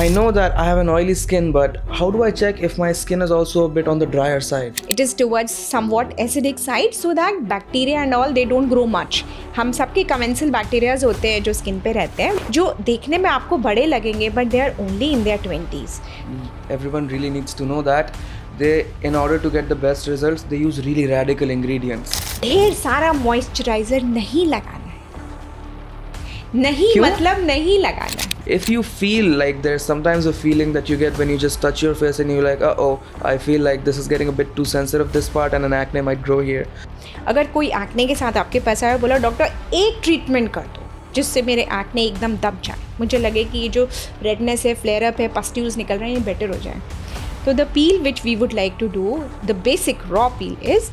I know that I have an oily skin, but how do I check if my skin is also a bit on the drier side? It is towards somewhat acidic side so that bacteria and all they don't grow much. हम सबके commensal bacterias होते हैं जो skin पे रहते हैं जो देखने में आपको बड़े लगेंगे but they are only in their 20s. Everyone really needs to know that in order to get the best results, they use really radical ingredients. ढेर सारा moisturizer नहीं लगाना है. नहीं क्यों? मतलब नहीं लगाना है. If you feel like there's sometimes a feeling that you get when you just touch your face and you're like, oh, I feel like this is getting a bit too sensitive this part and an acne might grow here. अगर कोई acne के साथ आपके पास आया और बोला doctor एक treatment कर दो जिससे मेरे एक्ने एकदम दब जाए, मुझे लगे कि ये जो रेडनेस है, फ्लेयर अप है, पस्ट्यूल्स निकल रहे हैं, ये बेटर हो जाए, तो the peel which we would like to do, the basic raw peel is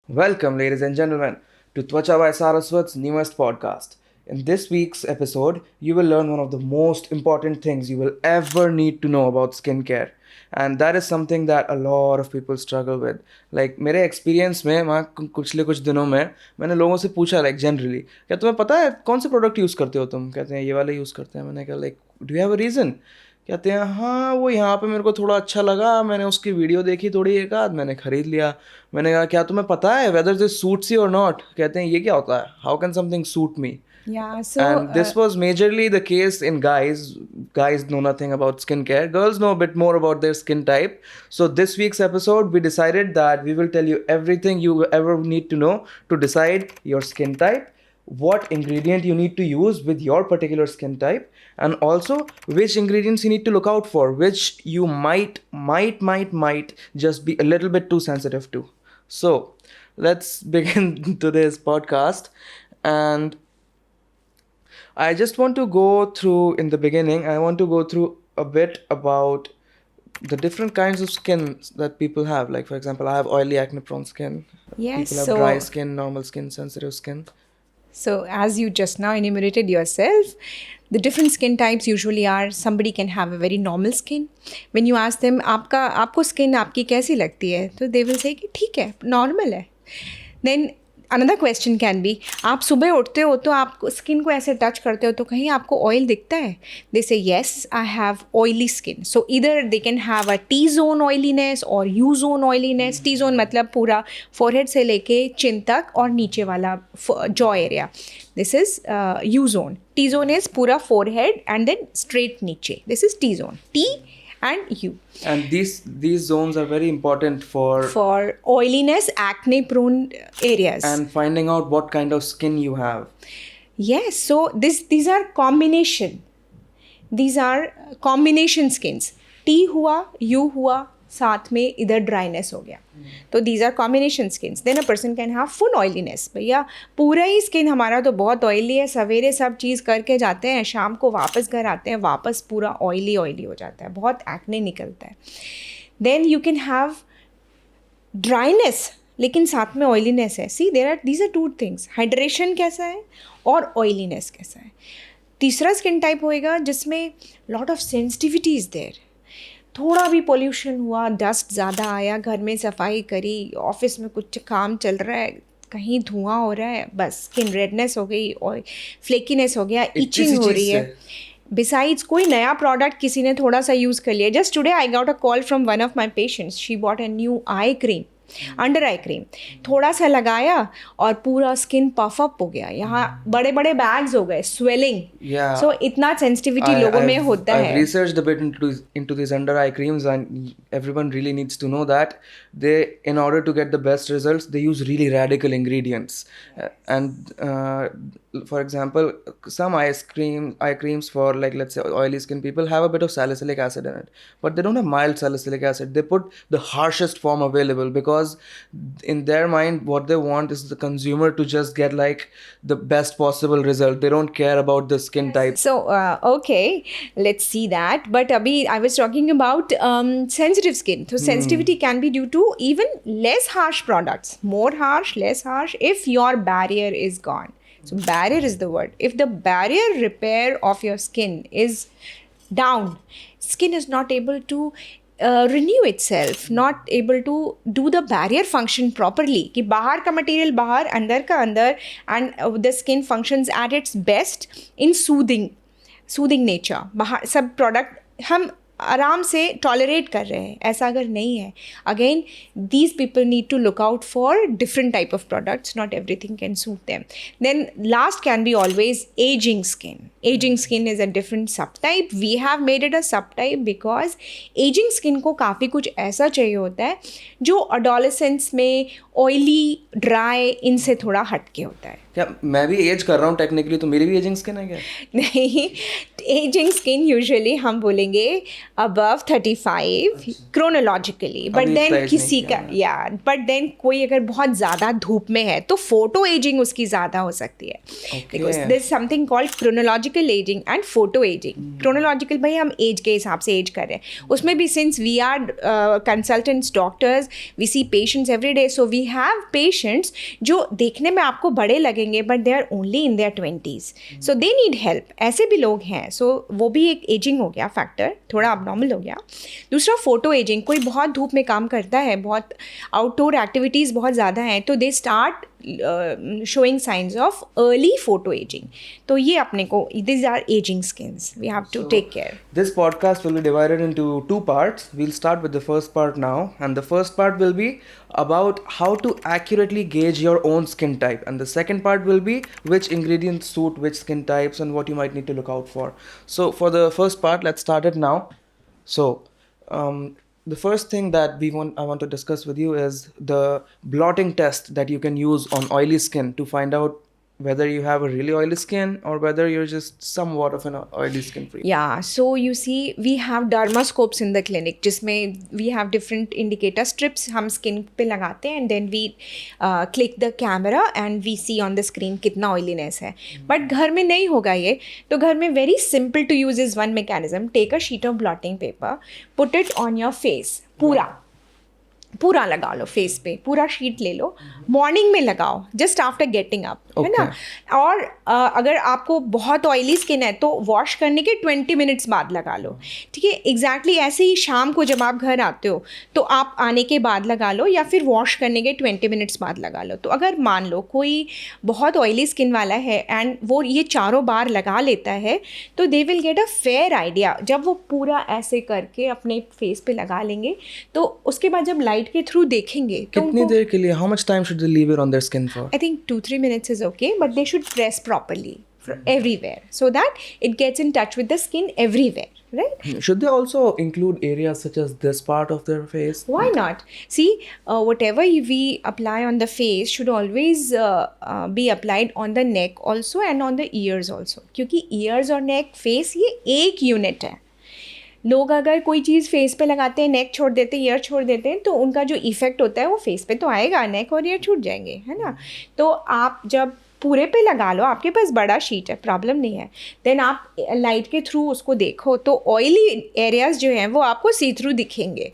Welcome, ladies and gentlemen, to Twacha by Saraswat's newest podcast. In this week's episode, you will learn one of the most important things you will ever need to know about skincare. And that is something that a lot of people struggle with. Like, मेरे experience में पिछले कुछ दिनों में मैंने लोगों से पूछा लाइक जनरली, क्या तुम्हें पता है कौन से प्रोडक्ट यूज़ करते हो तुम? कहते हैं ये वाले यूज़ करते हैं. मैंने कहा like do you have a reason? कहते हैं हाँ वो यहाँ पे मेरे को थोड़ा अच्छा लगा, मैंने उसकी वीडियो देखी थोड़ी एक आध, मैंने ख़रीद लिया. मैंने कहा क्या तुम्हें पता है वेदर दिस सूट्स यू और नॉट? कहते हैं ये क्या होता है, how can something suit me? And this was majorly the case in guys. Guys know nothing about skincare. Girls know a bit more about their skin type. So this week's episode, we decided that we will tell you everything you ever need to know to decide your skin type, what ingredient you need to use with your particular skin type, and also which ingredients you need to look out for, which you might just be a little bit too sensitive to. So let's begin today's podcast. And I just want to go through, in the beginning, I want to go through a bit about the different kinds of skin that people have. Like, for example, I have oily, acne-prone skin. Yes, people have dry skin, normal skin, sensitive skin. So as you just now enumerated yourself, the different skin types usually are somebody can have a very normal skin. When you ask them, आपको skin आपकी कैसी लगती है? तो they will say कि ठीक है, normal है. Then another question can be, आप सुबह उठते हो तो आप स्किन को ऐसे टच करते हो तो कहीं आपको ऑयल दिखता है? They say yes, I have oily skin. So either they can have a T-zone oiliness or U-zone oiliness. T-zone मतलब पूरा forehead से लेके chin तक और नीचे वाला jaw area. This is U-zone. T-zone is पूरा forehead and then straight नीचे. This is T-zone. T and U. And these zones are very important for oiliness, acne prone areas and finding out what kind of skin you have. Yes, so these are combination skins. T हुआ, U हुआ, साथ में इधर dryness हो गया, तो these are combination skins. Then a person can have full oiliness. भैया पूरा ही स्किन हमारा तो बहुत ऑयली है, सवेरे सब चीज़ करके जाते हैं, शाम को वापस घर आते हैं, वापस पूरा ऑयली हो जाता है, बहुत एक्ने निकलता है. Then you can have dryness लेकिन साथ में ऑयलीनेस है. See these are two things, hydration कैसा है और ऑयलीनेस कैसा है. तीसरा स्किन टाइप होएगा जिसमें lot of sensitivity is there. थोड़ा भी पोल्यूशन हुआ, डस्ट ज़्यादा आया, घर में सफाई करी, ऑफिस में कुछ काम चल रहा है, कहीं धुआं हो रहा है, बस स्किन रेडनेस हो गई और फ्लेकीनेस हो गया, इचिंग हो रही है. बिसाइड्स कोई नया प्रोडक्ट किसी ने थोड़ा सा यूज़ कर लिया. Just today I got a call from one of my patients. She bought a new eye cream, under eye cream. थोड़ा सा लगाया और पूरा स्किन पफ अप हो गया, यहाँ बड़े बड़े बैग्स हो गए, स्वेलिंग. सो इतना सेंसिटिविटी लोगों में होता है. I've researched a bit into these under eye creams, and everyone really needs to know that in order to get the best results, they use really radical ingredients. And for example, some eye creams for, like, let's say oily skin people have a bit of salicylic acid in it, but they don't have mild salicylic acid. They put the harshest form available because in their mind what they want is the consumer to just get like the best possible result. They don't care about the skin type. So okay, let's see that. But abhi I was talking about sensitive skin. So sensitivity can be due to even less harsh products, more harsh, less harsh, if your barrier is gone. So barrier is the word. If the barrier repair of your skin is down, skin is not able to renew itself, not able to do the barrier function properly, कि बाहर का material बाहर, अंदर का अंदर, and the skin functions at its best in soothing nature. बाहर सब product हम आराम से टॉलरेट कर रहे हैं, ऐसा अगर नहीं है, again these people need to look out for different type of products, not everything can suit them. Then last can be always ageing skin. Ageing skin is a different sub type. We have made it a sub type because ageing skin को काफ़ी कुछ ऐसा चाहिए होता है जो adolescence में oily, dry, इनसे थोड़ा हटके होता है. क्या मैं भी एज कर रहा हूँ टेक्निकली, तो मेरी भी एजिंग स्किन है क्या? नहीं, एजिंग स्किन यूजुअली हम बोलेंगे अबव 35 क्रोनोलॉजिकली, बट देन किसी का बट देन कोई अगर बहुत ज़्यादा धूप में है तो फोटो एजिंग उसकी ज़्यादा हो सकती है, because this something called chronological ageing and photo ageing. Chronological भाई हम एज के हिसाब से एज कर रहे हैं, उसमें भी since we are consultants, doctors, we see patients every day, so we have patients जो देखने में आपको बड़े लगेंगे but they are only in their 20s, so they need help. ऐसे भी लोग हैं, सो वो भी एक एजिंग हो गया फैक्टर, थोड़ा अबनॉर्मल हो गया. दूसरा फोटो एजिंग, कोई बहुत धूप में काम करता है, बहुत आउटडोर एक्टिविटीज़ बहुत ज़्यादा हैं, तो they start showing signs of early photo aging. तो ये अपने को, these are aging skins, we have to take care. This podcast will be divided into 2 parts. We'll start with the first part now, and the first part will be about how to accurately gauge your own skin type, and the second part will be which ingredients suit which skin types and what you might need to look out for. So for the first part, let's start it now. So the first thing that I want to discuss with you is the blotting test that you can use on oily skin to find out whether you have a really oily skin or whether you're just somewhat of an oily skin free. Yeah, so you see we have dermoscopes in the clinic जिसमें we have different indicator strips हम skin पे लगाते हैं, and then we click the camera and we see on the screen कितना oiliness है. But घर में नहीं होगा ये, तो घर में very simple to use is one mechanism. Take a sheet of blotting paper, put it on your face, पूरा लगा लो फेस पे, पूरा शीट ले लो, मॉर्निंग में लगाओ जस्ट आफ्टर गेटिंग अप, है ना. और अगर आपको बहुत ऑयली स्किन है तो वॉश करने के 20 मिनट्स बाद लगा लो, ठीक है. एग्जैक्टली ऐसे ही शाम को जब आप घर आते हो तो आप आने के बाद लगा लो, या फिर वॉश करने के 20 मिनट्स बाद लगा लो. तो अगर मान लो कोई बहुत ऑयली स्किन वाला है एंड वो ये चारों बार लगा लेता है, तो they will get a fair idea. जब वो पूरा ऐसे करके अपने फेस पे लगा लेंगे तो उसके बाद जब लाइट के थ्रू देखेंगे तो कितनी देर के लिए, how much time should they leave it on their skin for? I think 2-3 minutes is okay, but they should press properly everywhere so that it gets in touch with the skin everywhere, right? Should they also include areas such as this part of their face? Why not? See, whatever we apply on the face should always be applied on the neck also and on the ears also, क्योंकि ears और neck, face ये एक unit है. लोग अगर कोई चीज़ face पे लगाते हैं, नेक छोड़ देते हैं, ईयर छोड़ देते हैं, तो उनका जो इफेक्ट होता है वो फेस पे तो आएगा, नेक और ईयर छूट जाएंगे, है ना. तो आप जब पूरे पे लगा लो, आपके पास बड़ा शीट है, प्रॉब्लम नहीं है, देन आप लाइट के थ्रू उसको देखो तो ऑयली एरियाज जो हैं वो आपको सी थ्रू दिखेंगे.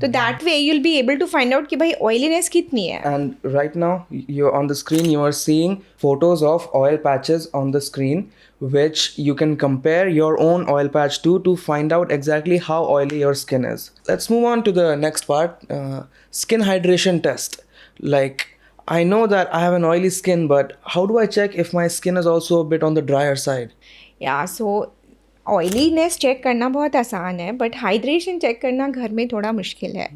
तो that way you will be able to find out कि भाई ऑयलीनेस कितनी है. And right now you on the screen you are seeing photos of oil patches on the screen, which you can compare your own oil patch to find out exactly how oily your skin is. Let's move on to the next part, skin hydration test. Like, I know that I have an oily skin, but how do I check if my skin is also a bit on the drier side? Yeah, so oiliness check करना बहुत आसान है, but hydration check करना घर में थोड़ा मुश्किल है.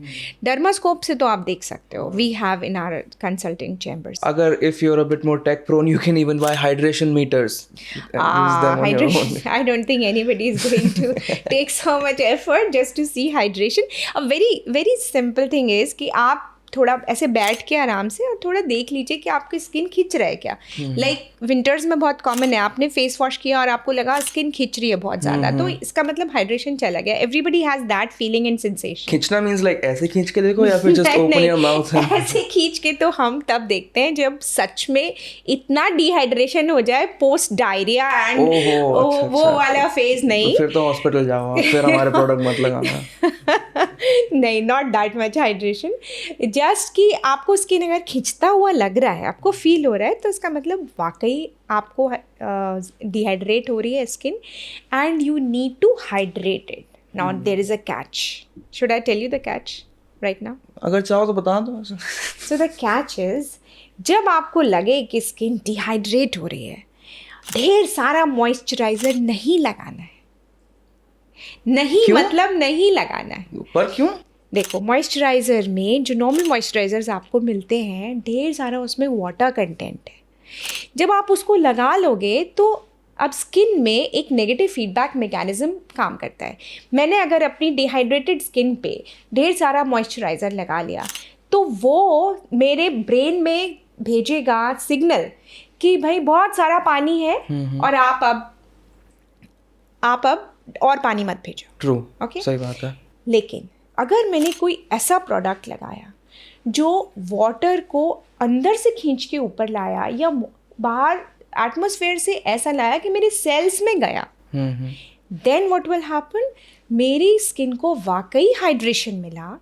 डर्मास्कोप से तो आप देख सकते हो, we have in our consulting chambers. अगर if you are a bit more tech prone, you can even buy hydration meters. Use them on your own. I don't think anybody is going to take so much effort just to see hydration. A very simple thing is कि आप थोड़ा ऐसे बैठ के आराम से और थोड़ा देख लीजिए कि आपकी स्किन खिंच रहा है क्या. लाइक विंटर्स में बहुत कॉमन है, आपने फेस वॉश किया और आपको लगा स्किन खिंच रही है बहुत ज़्यादा, तो इसका मतलब हाइड्रेशन चला गया. Everybody has that feeling and sensation. खींचना मीन्स लाइक ऐसे खींच के देखो या फिर जस्ट ओपन योर माउथ. ऐसे खींच के तो हम तब देखते हैं जब सच में इतना डिहाइड्रेशन हो जाए पोस्ट डायरिया एंड वो वाला फेज नहीं. फिर तो हॉस्पिटल जाओ, फिर हमारे प्रोडक्ट मत लगाना. नहीं, not that much hydration. Just कि आपको स्किन अगर खिंचता हुआ लग रहा है, आपको फील हो रहा है, तो इसका मतलब वाकई आपको डिहाइड्रेट हो रही है skin and you need to hydrate it. Now there is a catch. Should I tell you the catch right now? अगर चाहो तो बता दो. So the catch is, जब आपको लगे कि स्किन डिहाइड्रेट हो रही है, ढेर सारा मॉइस्चराइजर नहीं लगाना है. नहीं क्यों? मतलब नहीं लगाना है. पर क्यों? देखो, मॉइस्चराइज़र में जो नॉर्मल मॉइस्चराइज़र्स आपको मिलते हैं, ढेर सारा उसमें वाटर कंटेंट है. जब आप उसको लगा लोगे तो अब स्किन में एक नेगेटिव फीडबैक मैकेनिज्म काम करता है. मैंने अगर अपनी डिहाइड्रेटेड स्किन पे ढेर सारा मॉइस्चराइज़र लगा लिया तो वो मेरे ब्रेन में भेजेगा सिग्नल कि भाई बहुत सारा पानी है और आप अब और पानी मत भेजो. ट्रू. Okay? सही बात है. लेकिन अगर मैंने कोई ऐसा प्रोडक्ट लगाया जो वाटर को अंदर से खींच के ऊपर लाया या बाहर एटमॉस्फेयर से ऐसा लाया कि मेरे सेल्स में गया, देन व्हाट विल हैपन, मेरी स्किन को वाकई हाइड्रेशन मिला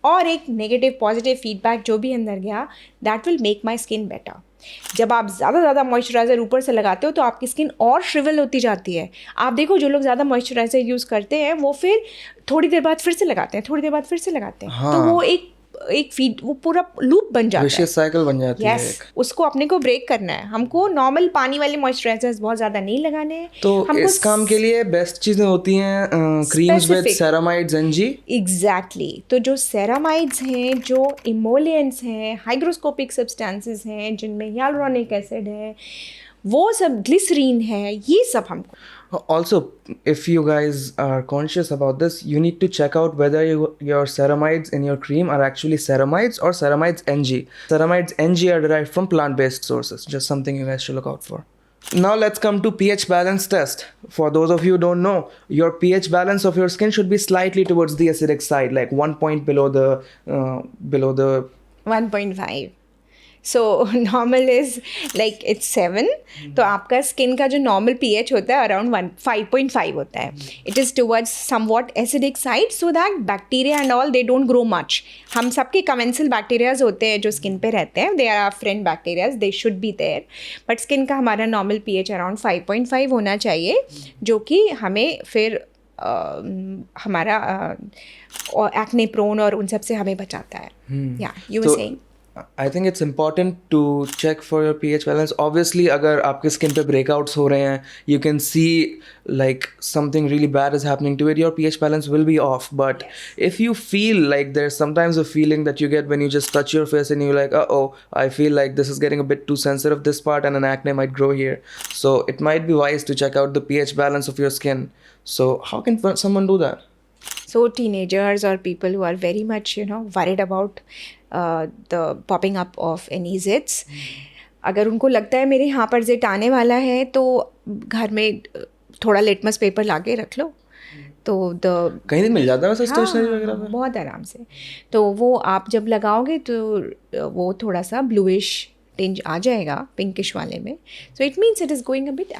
और एक नेगेटिव पॉजिटिव फीडबैक जो भी अंदर गया, that will make my skin better. जब आप ज़्यादा मॉइस्चराइज़र ऊपर से लगाते हो तो आपकी स्किन और श्रिवल होती जाती है. आप देखो, जो लोग ज़्यादा मॉइस्चराइज़र यूज़ करते हैं वो फिर थोड़ी देर बाद फिर से लगाते हैं, थोड़ी देर बाद फिर से लगाते हैं. हाँ. तो वो एक फीड, वो पूरा लूप बन जाता है. विशियस साइकिल बन जाती है. Yes, उसको अपने को ब्रेक करना है. हमको नॉर्मल पानी वाले मॉइस्चराइजर्स बहुत ज़्यादा नहीं लगाने हैं. तो इस काम के लिए बेस्ट चीज़ें होती हैं creams with Specific. Ceramides NG. Exactly. तो जो सेरामाइड्स हैं, जो इमोलियंट्स हैं, हाइग्रोस्कोपिक सब्सटेंसेस हैं जिनमें हियालुरोनिक एसिड है, वो सब, ग्लिसरीन है, ये सब हमको. Also, if you guys are conscious about this, you need to check out whether your ceramides in your cream are actually ceramides or ceramides NG. Ceramides NG are derived from plant-based sources. Just something you guys should look out for. Now let's come to pH balance test. For those of you who don't know, your pH balance of your skin should be slightly towards the acidic side, like 1 point below the 1.5. So normal is like it's 7. तो आपका skin का जो normal pH होता है around 5.5 होता है. It is towards somewhat acidic side so that bacteria and all they don't grow much. हम सबके कमेंसल बैक्टीरियाज होते हैं जो स्किन पे रहते हैं, they are our friend bacterias, they should be there. But skin का हमारा नॉर्मल pH अराउंड 5.5 होना चाहिए, जो कि हमें फिर हमारा एक्ने प्रोन और उन सब से हमें बचाता है. या you were saying. I think it's important to check for your pH balance. Obviously, अगर आपके skin पे breakouts हो रहे हैं, you can see like something really bad is happening to it, your pH balance will be off. But if you feel like there's sometimes a feeling that you get when you just touch your face and you're like, oh, I feel like this is getting a bit too sensitive, this part, and an acne might grow here. So it might be wise to check out the pH balance of your skin. So how can someone do that? So teenagers or people who are very much, worried about the popping up of any zits, अगर उनको लगता है मेरे यहाँ पर जिट आने वाला है तो घर में थोड़ा लिटमस पेपर लाके रख लो. तो कहीं दिन मिल जाता है वैसे स्टेशनरी वगैरह पे? बहुत आराम से. तो वो आप जब लगाओगे तो वो थोड़ा सा ब्लूइश टिंज आ जाएगा पिंकिश वाले में. So it means it is going a bit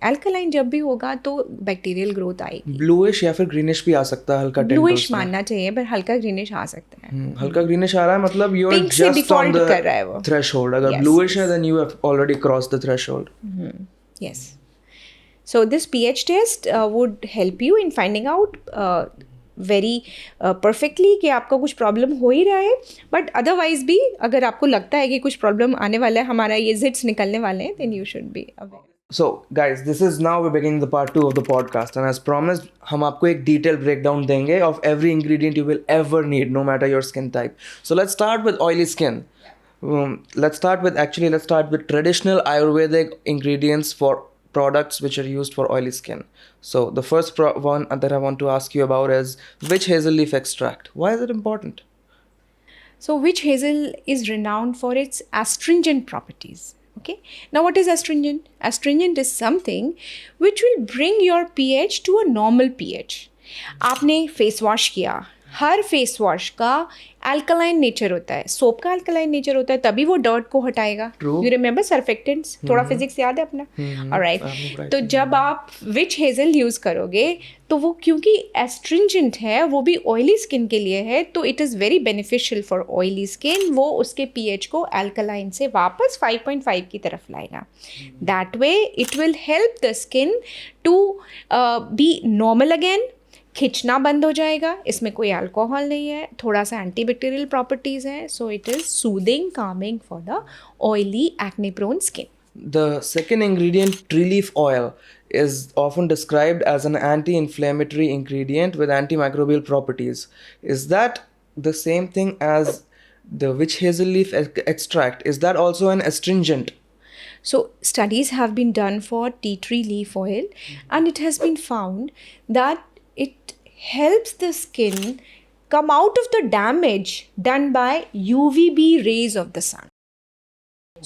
alkaline जब भी होगा तो बैक्टीरियल ग्रोथ आएगी. ब्लूइश या फिर ग्रीनिश भी आ सकता है, हल्का टिंट. ब्लूइश मानना चाहिए पर हल्का ग्रीनिश आ सकता है. हल्का ग्रीनिश आ रहा है मतलब यू आर Pink से जस्ट ऑन default कर रहा है वो. The threshold. अगर Yes, ब्लूइश है then you have already crossed the threshold. Yes. So this pH test would help you in finding out very perfectly कि आपका कुछ प्रॉब्लम हो ही रहा है. बट अदरवाइज भी अगर आपको लगता है कि कुछ प्रॉब्लम आने वाला है, हमारा ये जिट्स निकलने वाले हैं, then you should be aware. So guys, this is now we're beginning the part 2 of the podcast, and as promised हम आपको एक detailed breakdown देंगे of every ingredient you will ever need, no matter your skin type. So let's start with oily skin. Let's start with traditional Ayurvedic ingredients for products which are used for oily skin. So the first one that I want to ask you about is witch hazel leaf extract. Why is it important? So witch hazel is renowned for its astringent properties. Okay. Now what is astringent? Astringent is something which will bring your pH to a normal pH. आपने face wash किया, हर face wash का alkaline nature होता है, soap का alkaline nature होता है, तभी वो डर्ट को हटाएगा. You remember surfactants? थोड़ा फिजिक्स याद है अपना? ऑलराइट. तो जब आप विच हेजल यूज़ करोगे तो वो क्योंकि एस्ट्रिंजेंट है, वो भी ऑयली स्किन के लिए है, तो it is very beneficial for oily skin. वो उसके pH को अल्कलाइन से वापस 5.5 की तरफ लाएगा. That way it will help the skin to be normal again, खिंचना बंद हो जाएगा, इसमें कोई अल्कोहल नहीं है, थोड़ा सा एंटीबैक्टीरियल प्रॉपर्टीज़ हैं, so it is soothing calming for the oily acne prone skin. The second ingredient, tree leaf oil, is often described as an anti-inflammatory ingredient with antimicrobial properties. Is that the same thing as the witch hazel leaf extract? Is that also an astringent? So studies have been done for tea tree leaf oil, and it has been found that it helps the skin come out of the damage done by UVB rays of the sun.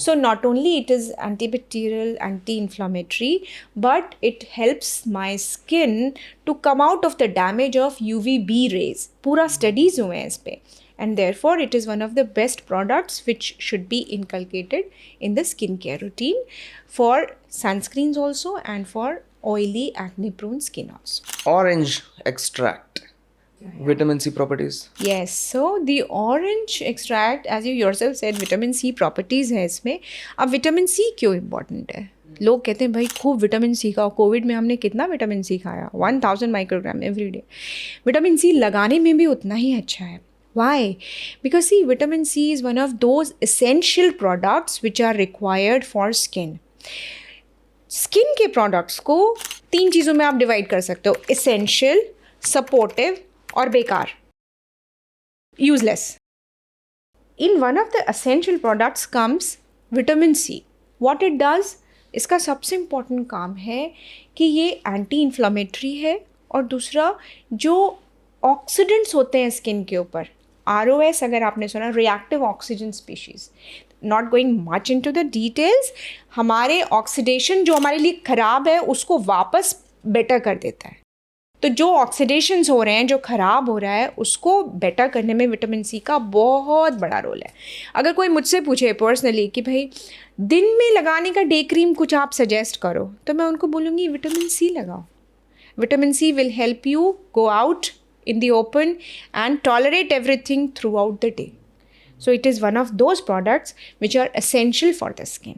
So not only it is antibacterial, anti-inflammatory, but it helps my skin to come out of the damage of UVB rays. पूरा studies हुए हैं इस पे, and therefore it is one of the best products which should be inculcated in the skincare routine for sunscreens also and for oily acne prone skin also. Orange extract. Vitamin C properties. Yes, so the orange extract, as you yourself said, vitamin C properties है इसमें. अब vitamin C क्यों important है? लोग कहते हैं भाई खूब विटामिन सी खाओ. कोविड में हमने कितना विटामिन सी खाया? 1000 microgram every day. Vitamin C लगाने में भी उतना ही अच्छा है. Why? Because see, vitamin C is one of those essential products which are required for skin. Skin के प्रोडक्ट्स को 3 चीज़ों में आप डिवाइड कर सकते हो: एसेंशियल, सपोर्टिव और बेकार, useless. In one of the essential products comes vitamin C. What it does, इसका सबसे इम्पॉर्टेंट काम है कि ये एंटी इन्फ्लामेटरी है, और दूसरा जो ऑक्सीडेंट्स होते हैं स्किन के ऊपर, ROS अगर आपने सुना, reactive oxygen species, not going much into the details, हमारे ऑक्सीडेशन जो हमारे लिए ख़राब है उसको वापस बेटर कर देता है. तो जो ऑक्सीडेशंस हो रहे हैं, जो ख़राब हो रहा है, उसको बेटर करने में विटामिन सी का बहुत बड़ा रोल है. अगर कोई मुझसे पूछे पर्सनली कि भाई दिन में लगाने का डे क्रीम कुछ आप सजेस्ट करो, तो मैं उनको बोलूँगी विटामिन सी लगाओ. Vitamin C will help you go out in the open and tolerate everything throughout the day. So it is one of those products which are essential for the skin,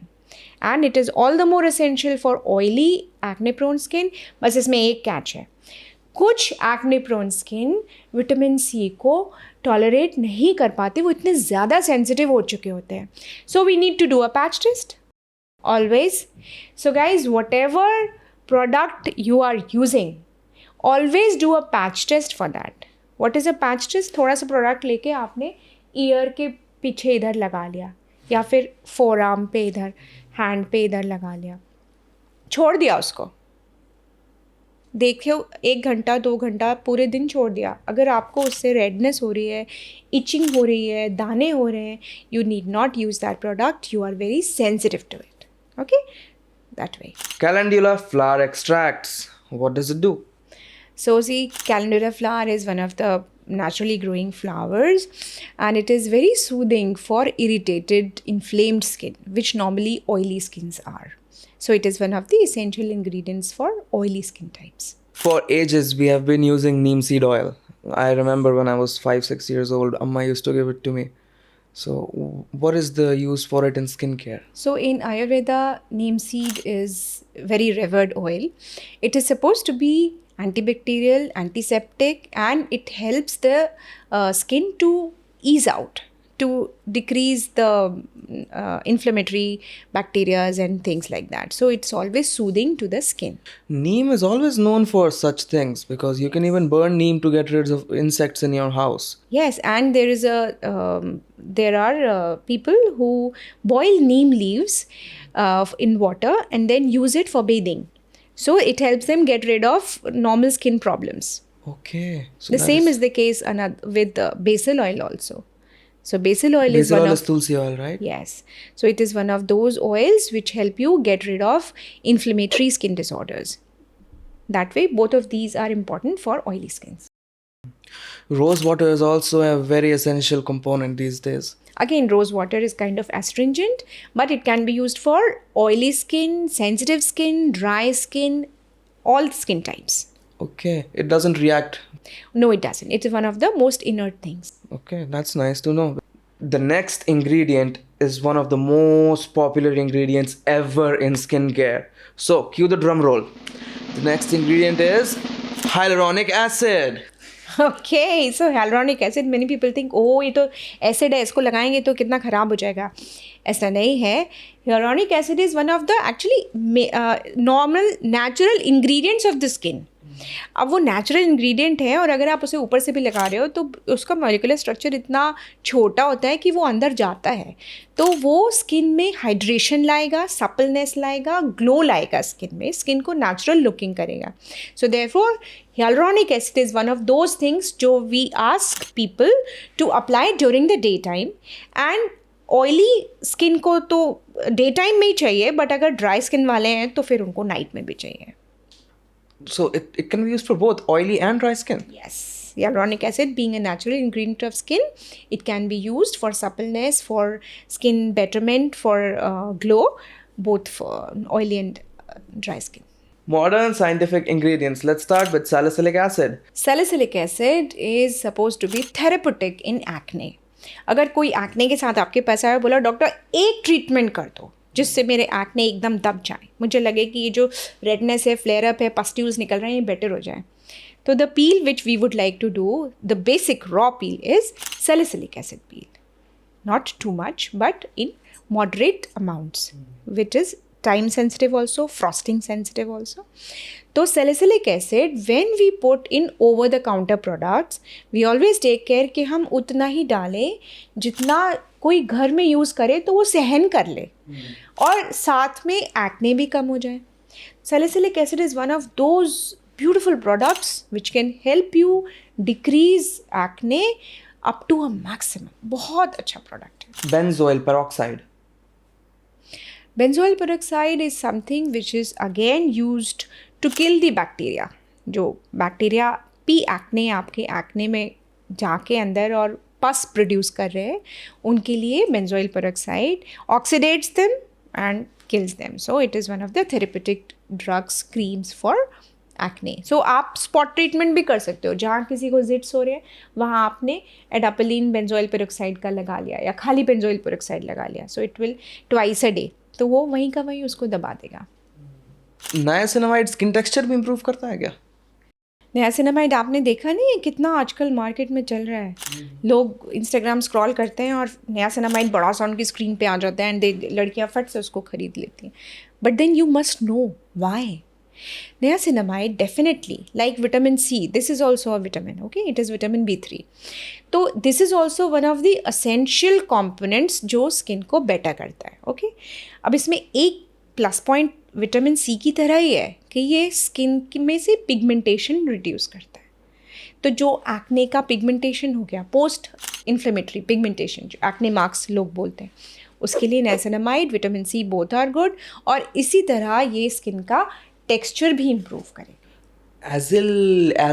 and it is all the more essential for oily acne prone skin. बस इसमें एक catch है, कुछ acne prone skin vitamin C को tolerate नहीं कर पाते, वो इतने ज़्यादा सेंसिटिव हो चुके होते हैं. So we need to do a patch test always. So guys, whatever product you are using, always do a patch test for that. What is a patch test? थोड़ा सा प्रोडक्ट लेके आपने ईयर के पीछे इधर लगा लिया, या फिर फोर आर्म पे इधर, हैंड पे इधर लगा लिया, छोड़ दिया उसको. देखियो 1 घंटा 2 घंटा पूरे दिन छोड़ दिया. अगर आपको उससे रेडनेस हो रही है, इचिंग हो रही है, दाने हो रहे हैं, you need not use that product. You are very sensitive to it. Okay? That way. Calendula flower extracts. What does it do? So see, calendula flower is one of the naturally growing flowers, and it is very soothing for irritated, inflamed skin, which normally oily skins are. So it is one of the essential ingredients for oily skin types. For ages, we have been using neem seed oil. I remember when I was 5-6 years old, Amma used to give it to me. So what is the use for it in skincare? So in Ayurveda, neem seed is very revered oil. It is supposed to be antibacterial, antiseptic, and it helps the skin to ease out, to decrease the inflammatory bacteria and things like that. So it's always soothing to the skin. Neem is always known for such things because you can even burn neem to get rid of insects in your house. Yes, and there are people who boil neem leaves in water and then use it for bathing. So it helps them get rid of normal skin problems. Okay. So The same is the case with basil oil also. So basil oil is one of tulsi oil, right? Yes. So it is one of those oils which help you get rid of inflammatory skin disorders. That way, both of these are important for oily skins. Rose water is also a very essential component these days. Again, rose water is kind of astringent, but it can be used for oily skin, sensitive skin, dry skin, all skin types. Okay. It doesn't react. No, it doesn't. It is one of the most inert things. Okay, that's nice to know. The next ingredient is one of the most popular ingredients ever in skincare. So, cue the drum roll. The next ingredient is Hyaluronic acid. Okay, so hyaluronic acid, many people think, oh ये तो acid है, इसको लगाएंगे तो कितना ख़राब हो जाएगा. ऐसा नहीं है. Hyaluronic acid is one of the actually normal natural ingredients of the skin. अब वो नेचुरल इंग्रेडिएंट है और अगर आप उसे ऊपर से भी लगा रहे हो तो उसका मॉलिक्यूलर स्ट्रक्चर इतना छोटा होता है कि वो अंदर जाता है, तो वो स्किन में हाइड्रेशन लाएगा, सपलनेस लाएगा, ग्लो लाएगा स्किन में, स्किन को नेचुरल लुकिंग करेगा. So therefore hyaluronic acid is one of those things जो we ask people to apply during the daytime. And oily skin को तो डे टाइम में ही चाहिए, बट अगर ड्राई स्किन वाले हैं तो फिर उनको नाइट में भी चाहिए. So it can be used for both oily and dry skin. Yes, hyaluronic acid being a natural ingredient of skin, it can be used for suppleness, for skin betterment, for glow, both for oily and dry skin. Modern scientific ingredients. Let's start with salicylic acid. Salicylic acid is supposed to be therapeutic in acne. अगर कोई acne के साथ आपके पास आया, बोला doctor एक treatment कर दो जिससे मेरे एक्ने एकदम दब जाए, मुझे लगे कि ये जो रेडनेस है, फ्लेयर अप है, पस्ट्यूल्स निकल रहे हैं, ये बेटर हो जाए, तो the peel which we would like to do, the basic raw peel is salicylic acid peel. Not too much, but in moderate amounts, which is time sensitive also, frosting sensitive also. So salicylic acid, when we put in over the counter products, we always take care कि हम उतना ही डालें जितना कोई घर में use करे तो वो सहन कर ले और साथ में एक्ने भी कम हो जाए. Salicylic acid is one of those beautiful products which can help you decrease acne up to a maximum. बहुत अच्छा प्रोडक्ट है. Benzoyl peroxide. Benzoyl peroxide is something which is again used to kill the bacteria. जो bacteria P acne आपके acne में जाके अंदर और पस प्रोड्यूस कर रहे हैं, उनके लिए benzoyl peroxide oxidates them and kills them. So it is one of the therapeutic drugs, creams for acne. So आप spot treatment भी कर सकते हो. जहाँ किसी को जिट्स हो रहे हैं वहाँ आपने एडापेलिन benzoyl peroxide का लगा लिया या खाली benzoyl peroxide लगा लिया. So it will twice a day. तो वो वहीं का वहीं उसको दबा देगा. Niacinamide स्किन टेक्सचर भी इम्प्रूव करता है क्या? नियासिनामाइड आपने देखा नहीं है कितना आजकल मार्केट में चल रहा है. लोग इंस्टाग्राम स्क्रॉल करते हैं और नियासिनामाइड बड़ा सा उनकी स्क्रीन पे आ जाता है एंड लड़कियां फट से उसको खरीद लेती हैं. But then you must know why. Niacinamide definitely, like vitamin C, this is also a vitamin, okay? It is vitamin B3. तो this is also one of the essential components जो स्किन को बेटर करता है, okay? अब इसमें एक plus point vitamin C की तरह ही है कि ये स्किन में से पिगमेंटेशन रिड्यूस करता है. तो जो एक्ने का पिगमेंटेशन हो गया, पोस्ट इन्फ्लेमेटरी पिगमेंटेशन जो एक्ने मार्क्स लोग बोलते हैं, उसके लिए niacinamide, vitamin C both are good. और इसी तरह ये स्किन का टेक्सचर भी इम्प्रूव करेगा. Azelaic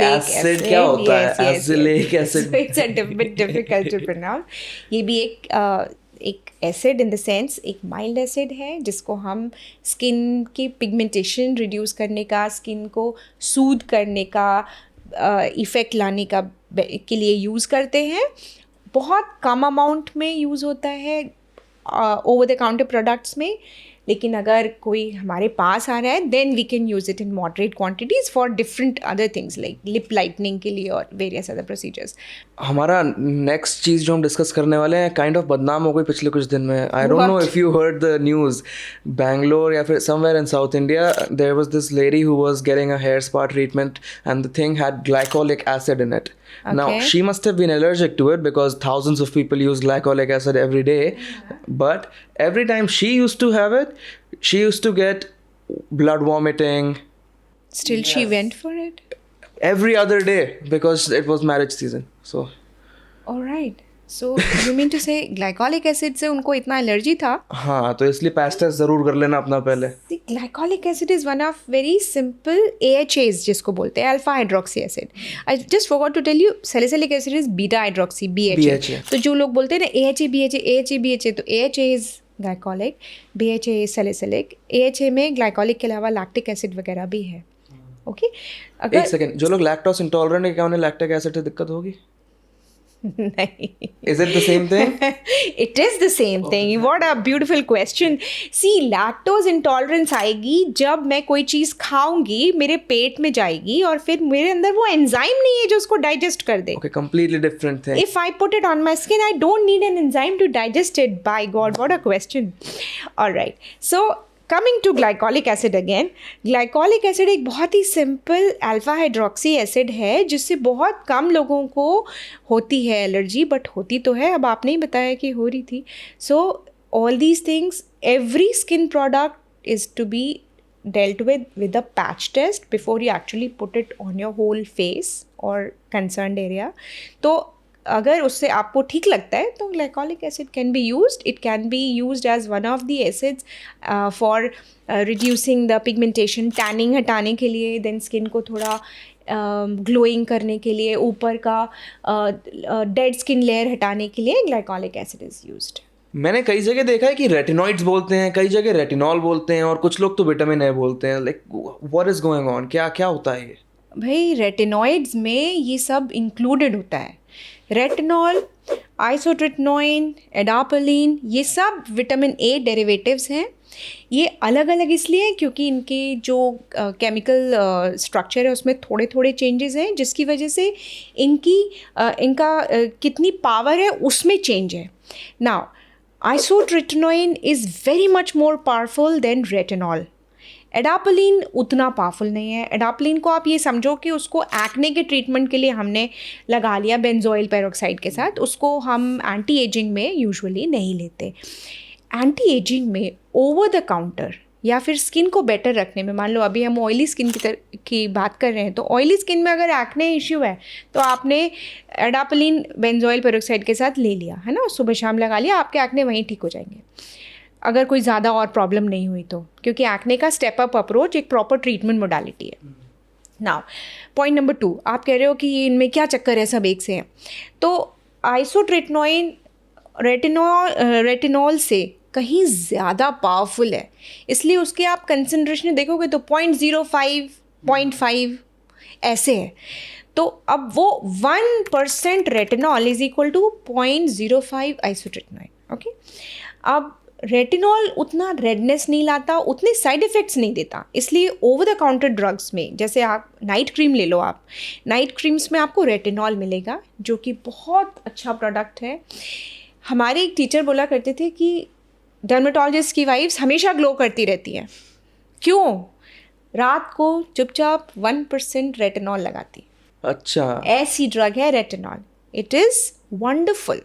acid क्या होता है? Azelaic acid. So it's a bit difficult to pronounce. ये भी एक एसिड इन द सेंस एक माइल्ड एसिड है जिसको हम स्किन की पिगमेंटेशन रिड्यूस करने का, स्किन को सूद करने का, इफ़ेक्ट लाने का के लिए यूज़ करते हैं. बहुत कम अमाउंट में यूज़ होता है ओवर द काउंटर प्रोडक्ट्स में, लेकिन अगर कोई हमारे पास आ रहा है then we can use it in moderate quantities for different other things like lip lightening के लिए और वेरियस अदर प्रोसीजर्स. हमारा नेक्स्ट चीज़ जो हम डिस्कस करने वाले हैं काइंड ऑफ बदनाम हो गई पिछले कुछ दिन में. I don't know if you heard the news. Bangalore या फिर somewhere in South India there was this lady who was getting a hair spa treatment and the thing had glycolic acid in it. Now, she must have been allergic to it because thousands of people use glycolic acid every day. But every time she used to have it, she used to get blood vomiting. Still, she went for it? Every other day because it was marriage season. So. All right. So, you mean to say glycolic acid से उनको इतना allergy था? हाँ, तो इसलिए patch test ज़रूर कर लेना अपना पहले. The glycolic acid is one of very simple AHAs जिसको बोलते हैं, alpha hydroxy acid. I just forgot to tell you, salicylic acid is beta hydroxy, BHA. तो जो लोग बोलते हैं ना AHA, BHA, AHA, BHA, तो AHA is glycolic, BHA is salicylic. AHA में glycolic के अलावा lactic acid वगैरह भी है. Okay? एक सेकेंड, जो लोग लैक्टोस इंटॉलरेंट है क्या उन्हें लैक्टिक एसिड से दिक्कत होगी? नहीं. Is it the same thing? It is the same thing. What a beautiful question. See, lactose intolerance आएगी जब मैं कोई चीज़ खाऊंगी, मेरे पेट में जाएगी और फिर मेरे अंदर वो एंजाइम नहीं है जो उसको डाइजेस्ट कर दे. Okay, completely different thing. If I put it on my skin, I don't need an enzyme to digest it. By God, what a question. All right. So, coming to glycolic acid again. Glycolic acid एक बहुत ही simple alpha hydroxy acid है जिससे बहुत कम लोगों को होती है एलर्जी, बट होती तो है. अब आपने ही बताया कि हो रही थी. So all these things, every skin product is to be dealt with a patch test before you actually put it on your whole face or concerned area. तो अगर उससे आपको ठीक लगता है तो glycolic acid can be used. It can be used as one of the acids for reducing the pigmentation, tanning हटाने के लिए, देन स्किन को थोड़ा ग्लोइंग करने के लिए, ऊपर का डेड स्किन लेयर हटाने के लिए ग्लाइकोलिक एसिड इज़ यूज्ड. मैंने कई जगह देखा है कि रेटिनॉइड्स बोलते हैं, कई जगह रेटिनॉल बोलते हैं और कुछ लोग तो विटामिन ए बोलते हैं. Like what is going on? क्या क्या होता है ये? भाई रेटिनॉइड्स में ये सब इंक्लूडेड होता है. रेटिनॉल, आइसोट्रिटिनोइन, एडापोलिन, ये सब विटामिन ए डेरिवेटिव्स हैं. ये अलग अलग इसलिए हैं क्योंकि इनके जो केमिकल स्ट्रक्चर है उसमें थोड़े थोड़े चेंजेस हैं, जिसकी वजह से इनका कितनी पावर है उसमें चेंज है. Now isotretinoin is very much more powerful than retinol. Adapalene उतना पावरफुल नहीं है. एडापोलिन को आप ये समझो कि उसको एक्ने के ट्रीटमेंट के लिए हमने लगा लिया बेंजोइल पेरोक्साइड के साथ. उसको हम एंटी एजिंग में यूजुअली नहीं लेते. एंटी एजिंग में ओवर द काउंटर या फिर स्किन को बेटर रखने में, मान लो अभी हम ऑयली स्किन की बात कर रहे हैं, तो ऑयली स्किन में अगर एक्ने इश्यू है तो आपने एडापोलिन बेंजोइल पेरोक्साइड के साथ ले लिया है ना, सुबह शाम लगा लिया, आपके एक्ने वहीं ठीक हो जाएंगे अगर कोई ज़्यादा और प्रॉब्लम नहीं हुई तो, क्योंकि एक्ने का स्टेप अप अप्रोच एक प्रॉपर ट्रीटमेंट मोडालिटी है. नाउ पॉइंट नंबर 2, आप कह रहे हो कि इनमें क्या चक्कर है, सब एक से हैं. तो आइसोट्रिटिनोइन रेटिनॉल से कहीं ज़्यादा पावरफुल है, इसलिए उसके आप कंसंट्रेशन देखोगे तो 0.05, 0.5 ऐसे है. तो अब वो 1% retinol is equal to 0.05 isotretinoin. Okay, अब रेटिनॉल उतना रेडनेस नहीं लाता, उतने साइड इफ़ेक्ट्स नहीं देता, इसलिए ओवर द काउंटर ड्रग्स में, जैसे आप नाइट क्रीम ले लो, आप नाइट क्रीम्स में आपको रेटिनॉल मिलेगा जो कि बहुत अच्छा प्रोडक्ट है. हमारे एक टीचर बोला करते थे कि डर्मेटोलॉजिस्ट की वाइफ्स हमेशा ग्लो करती रहती हैं. क्यों? रात को चुपचाप 1% रेटिनॉल लगाती. अच्छा, ऐसी ड्रग है रेटिनॉल. It is wonderful.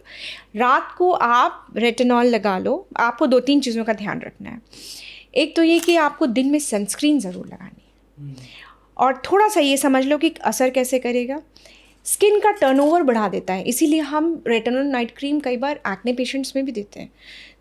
रात को आप रेटिनॉल लगा लो. आपको 2-3 चीज़ों का ध्यान रखना है. एक तो ये कि आपको दिन में सनस्क्रीन ज़रूर लगानी है. और थोड़ा सा ये समझ लो कि असर कैसे करेगा. स्किन का टर्नओवर बढ़ा देता है, इसीलिए हम रेटिनॉल नाइट क्रीम कई बार एक्ने पेशेंट्स में भी देते हैं.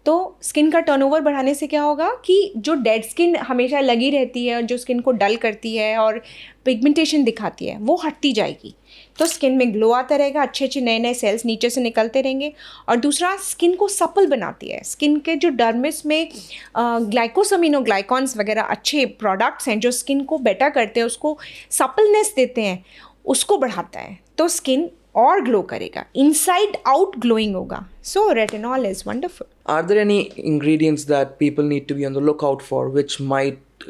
तो स्किन का टर्नओवर बढ़ाने से क्या होगा कि जो डेड स्किन हमेशा लगी रहती है, जो स्किन को डल करती है और पिगमेंटेशन दिखाती है, वो हटती जाएगी. तो स्किन में ग्लो आता रहेगा, अच्छे अच्छे नए नए सेल्स नीचे से निकलते रहेंगे. और दूसरा, स्किन को सपल बनाती है. स्किन के जो डर्मिस में ग्लाइकोसमिनोग्लाइकॉन्स वगैरह अच्छे प्रोडक्ट्स हैं जो स्किन को बेटर करते हैं, उसको सपलनेस देते हैं, उसको बढ़ाता है. तो स्किन और ग्लो करेगा, इनसाइड आउट ग्लोइंग होगा. So retinol is wonderful. Are there any ingredients that people need to be on the lookout for which might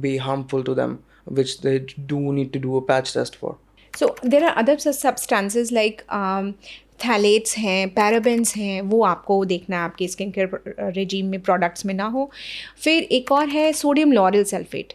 be harmful to them, which they do need to do a patch test for? So there are other substances like phthalates हैं, parabens हैं, वो आपको देखना है आपके skin care regime में products में ना हो. फिर एक और है सोडियम लॉरेल सल्फेट.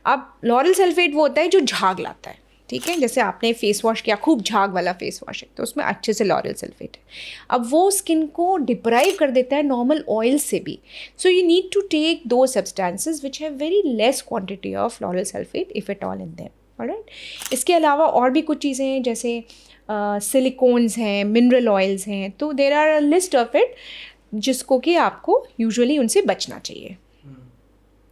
अब लॉरेल सल्फेट वो होता है जो झाग लाता है, ठीक है. जैसे आपने फेस वॉश किया, खूब झाग वाला फेस वॉश है, तो उसमें अच्छे से लॉरेल सल्फेट है. अब वो स्किन को डिप्राइव कर देता है नॉर्मल ऑयल से भी. So you need to take दो substances which have very less quantity of lauryl sulphate if at all in them. Alright. इसके अलावा और भी कुछ चीज़ें हैं, जैसे सिलिकॉन्स हैं, मिनरल ऑयल्स हैं. तो there are a list of it जिसको कि आपको यूजुअली उनसे बचना चाहिए,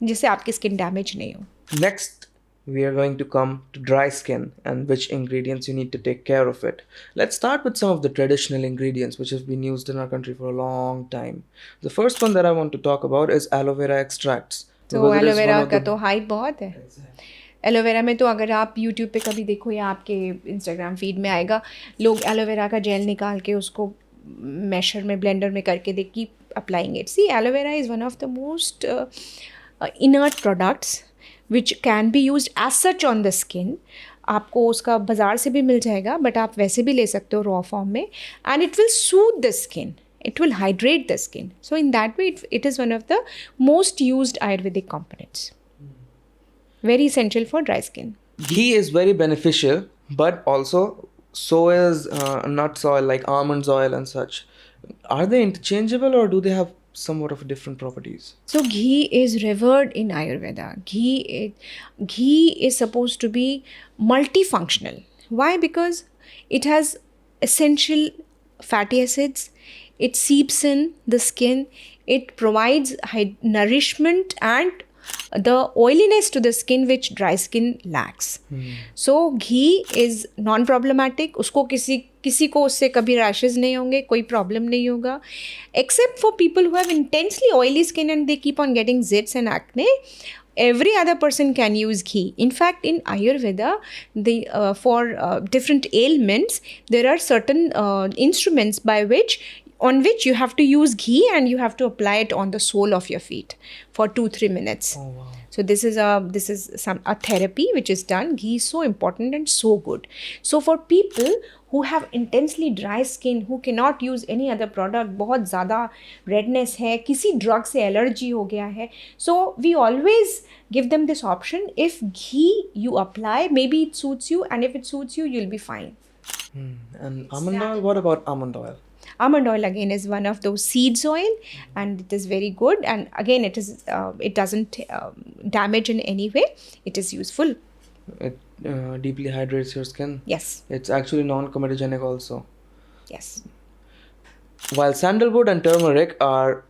जिससे आपकी स्किन डैमेज नहीं हो. Next, we are going to come to dry skin and which ingredients you need to take care of it. Let's start with some of the traditional ingredients which have been used in our country for a long time. The first one that I want to talk about is aloe vera extracts. तो aloe vera का तो hype बहुत है. Aloe vera में तो अगर आप YouTube पे कभी देखो या आपके इंस्टाग्राम फीड में आएगा, लोग एलोवेरा का जेल निकाल के उसको मैशर में, ब्लेंडर में करके they keep applying it. See, aloe vera is one of the most inert products which can be used as such on the skin. आपको उसका बाज़ार से भी मिल जाएगा, बट आप वैसे भी ले सकते हो रॉ फॉर्म में, and it will Sood the skin, it will hydrate the skin. So in that way, it is one of the most used Ayurvedic components. Very essential for dry skin. Ghee is very beneficial, but also so is nuts oil like almonds oil and such. Are they interchangeable or do they have somewhat of different properties? So ghee is revered in Ayurveda. Ghee is supposed to be multifunctional. Why? Because it has essential fatty acids. It seeps in the skin. It provides nourishment and the oiliness to the skin which dry skin lacks. So ghee is non-problematic. उसको किसी को उससे कभी rashes नहीं होंगे, कोई problem नहीं होगा, except for people who have intensely oily skin and they keep on getting zits and acne. Every other person can use ghee. In fact, in Ayurveda, for different ailments, there are certain instruments on which you have to use ghee, and you have to apply it on the sole of your feet for 2-3 minutes. Oh wow. So this is a therapy which is done. Ghee is so important and so good. So for people who have intensely dry skin, who cannot use any other product, बहुत ज़्यादा redness है, किसी drug से allergy हो गया है, so we always give them this option. If ghee you apply, maybe it suits you, and if it suits you, you'll be fine. And almond oil, what about almond oil? Almond oil again is one of those seeds oil, and it is very good, and again it doesn't damage in any way. It is useful. It deeply hydrates your skin. Yes. It's actually non-comedogenic also. Yes. While sandalwood and turmeric are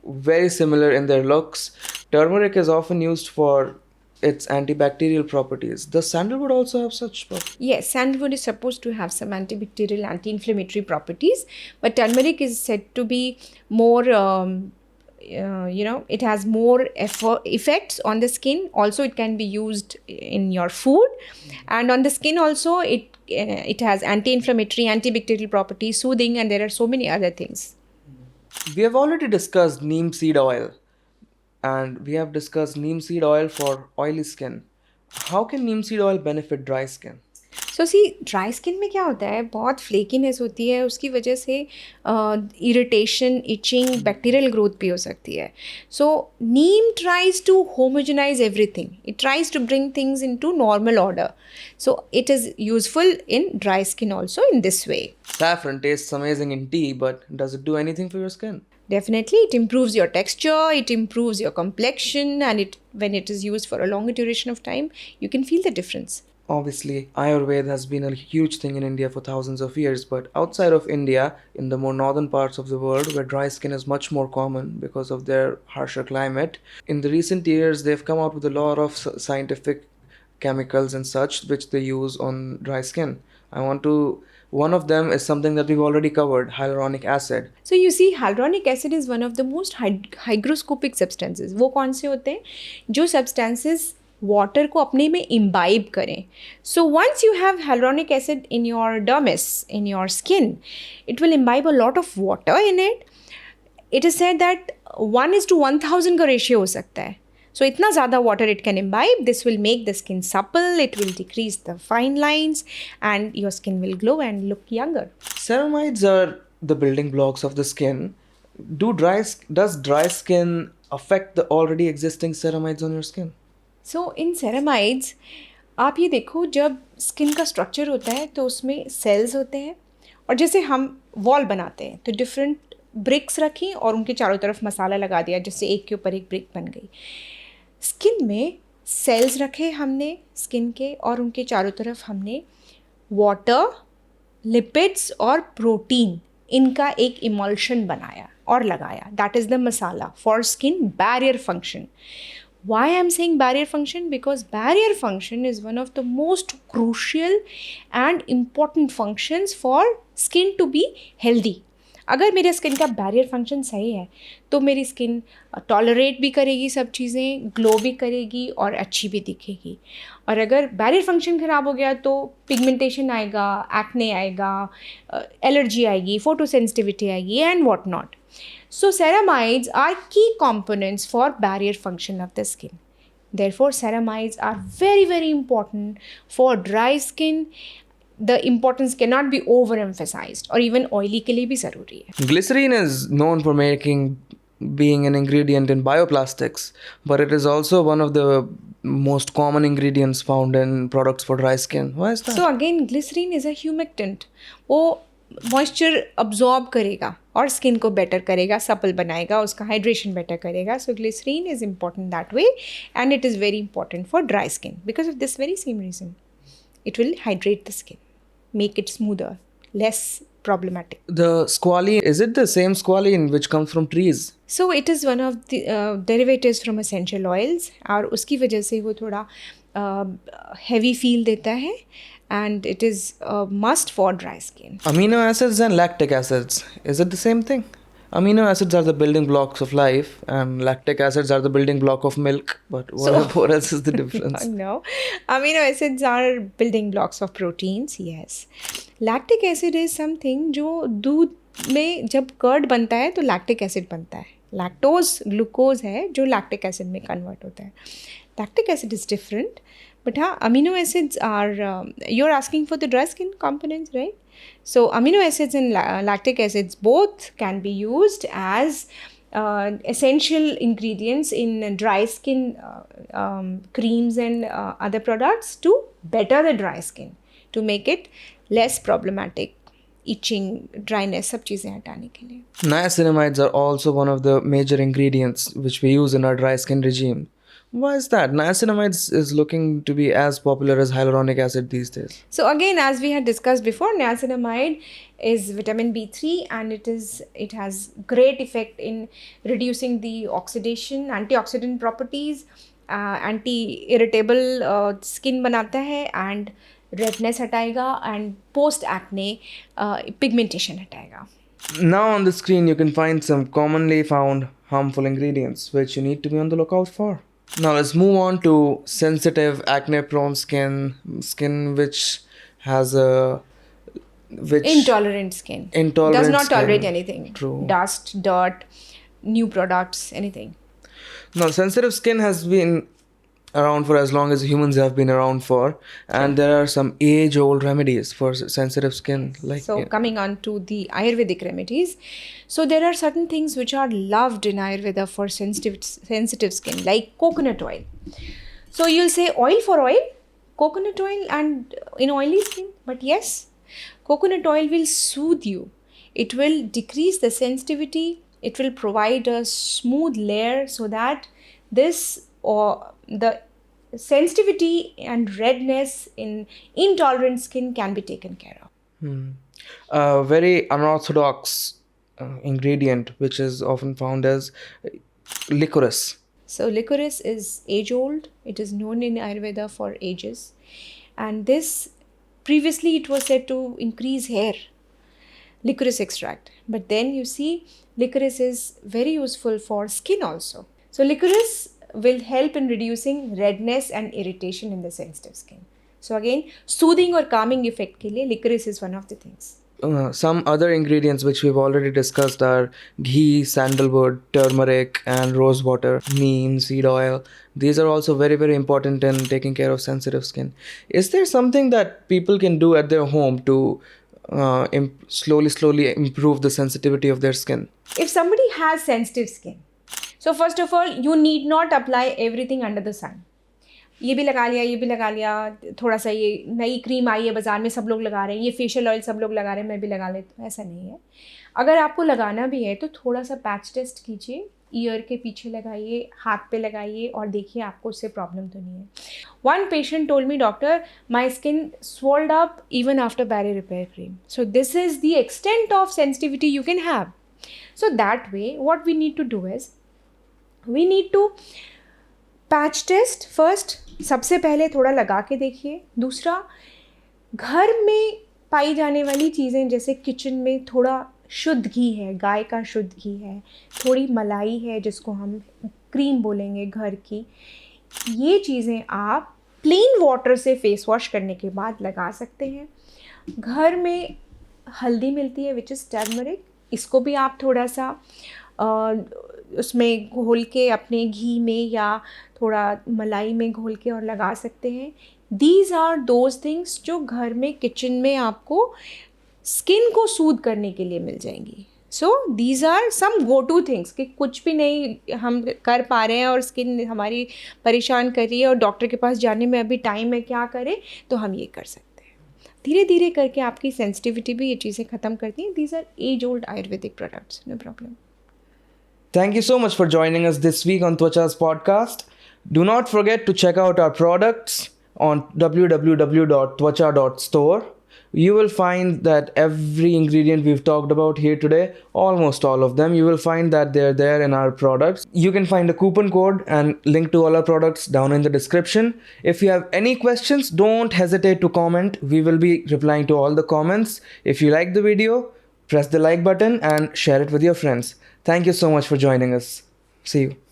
very similar in their looks, turmeric is often used for its antibacterial properties. Does sandalwood also have such properties? Yes, sandalwood is supposed to have some antibacterial, anti-inflammatory properties, but turmeric is said to be more, it has more effects on the skin. Also, it can be used in your food, and on the skin also, it has anti-inflammatory, antibacterial properties, soothing, and there are so many other things. We have already discussed neem seed oil, and we have discussed neem seed oil for oily skin. How can neem seed oil benefit dry skin? So C, dry skin में क्या होता है, बहुत flakiness होती है, उसकी वजह से इरिटेशन, इचिंग, बैक्टीरियल ग्रोथ भी हो सकती है. So neem tries to homogenise everything. It tries to bring things into normal order. So it is useful in dry skin also in this way. Saffron tastes amazing in tea, but does it do anything for your skin? Definitely, it improves your texture, it improves your complexion, and when it is used for a longer duration of time, you can feel the difference. Obviously, Ayurveda has been a huge thing in India for thousands of years, but outside of India, in the more northern parts of the world, where dry skin is much more common because of their harsher climate, in the recent years, they've come out with a lot of scientific chemicals and such which they use on dry skin. One of them is something that we've already covered, hyaluronic acid. So you see, hyaluronic acid is one of the most hygroscopic substances. वो कौन से होते हैं? जो substances water को अपने में imbibe करें. So once you have hyaluronic acid in your dermis, in your skin, it will imbibe a lot of water in it. It is said that 1:1000 का रेशियो हो सकता है. So इतना ज़्यादा water it can imbibe. This will make the skin supple, it will decrease the fine lines, and your skin will glow and look younger. Ceramides are the building blocks of the skin. Does dry skin affect the already existing ceramides on your skin? So in ceramides आप ये देखो, जब skin का structure होता है तो उसमें sales होते हैं, और जैसे हम वॉल बनाते हैं तो डिफरेंट ब्रिक्स रखी और उनके चारों तरफ मसाला लगा दिया, जिससे एक के ऊपर एक ब्रिक बन गई. स्किन में सेल्स रखे हमने स्किन के, और उनके चारों तरफ हमने वाटर, लिपिड्स और प्रोटीन, इनका एक इमल्शन बनाया और लगाया. That is the masala for skin barrier function. Why I'm saying barrier function? Because barrier function is one of the most crucial and important functions for skin to be healthy. अगर मेरे skin का barrier function सही है तो मेरी skin tolerate भी करेगी सब चीज़ें, ग्लो भी करेगी और अच्छी भी दिखेगी. और अगर बैरियर फंक्शन ख़राब हो गया तो पिगमेंटेशन आएगा, एक्ने आएगा, एलर्जी आएगी, फोटो सेंसिटिविटी आएगी and what not. So ceramides are key components for barrier function of the skin. Therefore, ceramides are very, very important for dry skin. The importance cannot be overemphasized, or even oily के लिए भी ज़रूरी है. Glycerine is known for being an ingredient in bioplastics, but it is also one of the most common ingredients found in products for dry skin. Why is that? So again, glycerine is a humectant. वो moisture absorb करेगा और skin को better करेगा, supple बनाएगा, उसका hydration better करेगा. So glycerine is important that way and it is very important for dry skin because of this very same reason. It will hydrate the skin, make it smoother, less problematic. The squalene, is it the same squalene which comes from trees? So it is one of the derivatives from essential oils और उसकी वजह से वो थोड़ा heavy feel देता है and it is a must for dry skin. Amino acids and lactic acids, is it the same thing? Amino acids are the building blocks of life and lactic acids are the building block of milk. But what else is the difference? No, amino acids are building blocks of proteins, yes. Lactic acid is something जो दूध में जब curd बनता है तो lactic acid बनता है. Lactose glucose है जो लैक्टिक एसिड में कन्वर्ट होता है. Lactic acid is different. But amino acids are, you're asking for the dry skin components, right? So amino acids and lactic acids both can be used as essential ingredients in dry skin creams and other products to better the dry skin, to make it less problematic. Itching, dryness, सब चीज़ें हटाने के लिए. Niacinamides are also one of the major ingredients which we use in our dry skin regime. Why is that? Niacinamides is looking to be as popular as hyaluronic acid these days. So again, as we had discussed before, niacinamide is vitamin B3 and it has great effect in reducing the oxidation, antioxidant properties, anti-irritable skin बनाता है and redness हटाएगा and post acne pigmentation हटाएगा. Now on the screen you can find some commonly found harmful ingredients which you need to be on the lookout for. Now let's move on to sensitive acne-prone skin which has intolerant skin. Intolerant does not skin. tolerate anything. True. Dust, dirt, new products, anything. Now sensitive skin has been around for as long as humans have been around for, and there are some age-old remedies for sensitive skin. Coming on to the Ayurvedic remedies, so there are certain things which are loved in Ayurveda for sensitive skin, like coconut oil. So you'll say oil for oil, coconut oil and in oily skin, but yes, coconut oil will soothe you. It will decrease the sensitivity. It will provide a smooth layer so that this or the sensitivity and redness in intolerant skin can be taken care of. A very unorthodox ingredient which is often found as licorice. So licorice is age old. It is known in Ayurveda for ages, and this previously it was said to increase hair, licorice extract, but then you see licorice is very useful for skin also. So licorice will help in reducing redness and irritation in the sensitive skin. So again, soothing or calming effect के लिए licorice is one of the things. Some other ingredients which we've already discussed are ghee, sandalwood, turmeric, and rose water, neem, seed oil. These are also very, very important in taking care of sensitive skin. Is there something that people can do at their home to slowly improve the sensitivity of their skin? If somebody has sensitive skin, so first of all, you need not apply everything under the sun. ये भी लगा लिया, थोड़ा सा ये नई cream आई है बाज़ार में, सब लोग लगा रहे हैं, ये फेशियल ऑयल सब लोग लगा रहे हैं, मैं भी लगा लेती हूँ. ऐसा नहीं है. अगर आपको लगाना भी है तो थोड़ा सा पैच टेस्ट कीजिए, ईयर के पीछे लगाइए, हाथ पे लगाइए और देखिए आपको उससे प्रॉब्लम तो नहीं है. One patient told me, doctor, my skin swelled up even after barrier repair cream. So this is the extent of sensitivity you can have. So that way, what we need to do is, we need to patch test first. सबसे पहले थोड़ा लगा के देखिए. दूसरा, घर में पाई जाने वाली चीज़ें जैसे किचन में थोड़ा शुद्ध घी है, गाय का शुद्ध घी है, थोड़ी मलाई है जिसको हम क्रीम बोलेंगे घर की, ये चीज़ें आप प्लेन वाटर से फेस वॉश करने के बाद लगा सकते हैं। घर में हल्दी मिलती है विच इज़ टर्मरिक, इसको भी आप थोड़ा सा उसमें घोल के अपने घी में या थोड़ा मलाई में घोल के और लगा सकते हैं। दीज आर दोज थिंग्स जो घर में किचन में आपको स्किन को सूद करने के लिए मिल जाएंगी। So these are some go to things कि कुछ भी नहीं हम कर पा रहे हैं और स्किन हमारी परेशान कर रही है और डॉक्टर के पास जाने में अभी टाइम है, क्या करें, तो हम ये कर सकते हैं। धीरे धीरे करके आपकी सेंसिटिविटी भी ये चीज़ें ख़त्म करती हैं। These are as old Ayurvedic products, no problem. Thank you so much for joining us this week on Twacha's podcast. Do not forget to check out our products on www.twacha.store. You will find that every ingredient we've talked about here today, almost all of them, you will find that they're there in our products. You can find a coupon code and link to all our products down in the description. If you have any questions, don't hesitate to comment. We will be replying to all the comments. If you like the video, press the like button and share it with your friends. Thank you so much for joining us. See you.